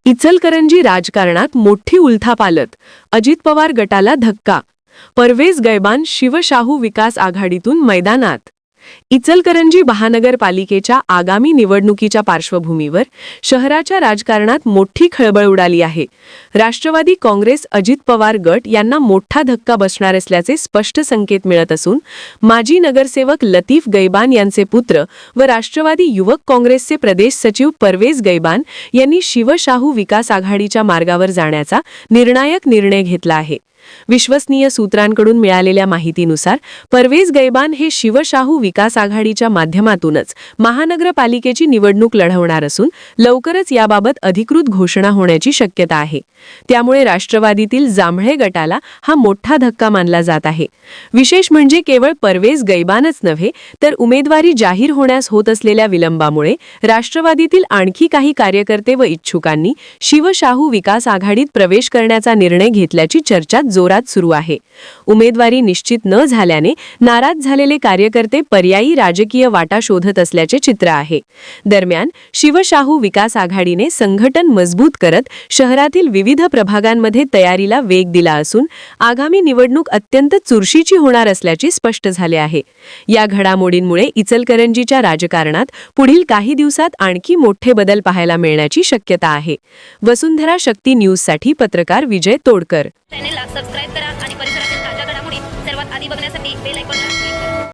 इचलकरंजी राजकारणात मोठी उलथापालट, अजित पवार गटाला धक्का, परवेज गैबान शिवशाहू विकास आघाडीतून मैदानात. इचलकरंजी महानगरपालिकेच्या आगामी निवडणुकीच्या पार्श्वभूमीवर शहराच्या राजकारणात मोठी खळबळ उडाली आहे. राष्ट्रवादी काँग्रेस अजित पवार गट यांना मोठा धक्का बसणार असल्याचे स्पष्ट संकेत मिळत असून माजी नगरसेवक लतीफ गैबान यांचे पुत्र व राष्ट्रवादी युवक काँग्रेसचे प्रदेश सचिव परवेज गैबान यांनी शिवशाहू विकास आघाडीच्या मार्गावर जाण्याचा निर्णायक निर्णय घेतला आहे. विश्वसनीय सूत्रांकडून मिळालेल्या माहितीनुसार परवेज गैबान हे शिवशाहू विकास आघाडीच्या माध्यमातूनच महानगरपालिकेची निवडणूक लढवणार असून लवकरच याबाबत अधिकृत घोषणा होण्याची शक्यता आहे. त्यामुळे राष्ट्रवादीतील जांभळे गटाला हा मोठा धक्का मानला जात आहे. विशेष म्हणजे केवळ परवेज गैबानच नव्हे तर उमेदवारी जाहीर होण्यास होत असलेल्या विलंबामुळे राष्ट्रवादीतील आणखी काही कार्यकर्ते व इच्छुकांनी शिवशाहू विकास आघाडीत प्रवेश करण्याचा निर्णय घेतल्याची चर्चा जोरात सुरू आहे. उमेदवारी निश्चित न झाल्याने नाराज झालेले कार्यकर्ते पर्यायी राजकीय वाटा शोधत असल्याचे चित्र आहे. दरम्यान शिवशाहू विकास आघाडीने संघटन मजबूत करत शहरातील विविध प्रभागांमध्ये तयारीला वेग दिला असून आगामी निवडणूक अत्यंत चुरशीची होणार असल्याचे स्पष्ट झाले आहे. या घडामोडींमुळे इचलकरंजीच्या राजकारणात पुढील काही दिवसात आणखी मोठे बदल पाहायला मिळण्याची शक्यता आहे. वसुंधरा शक्ती न्यूजसाठी पत्रकार विजय तोडकर. चॅनेलला सबस्क्राइब करा आणि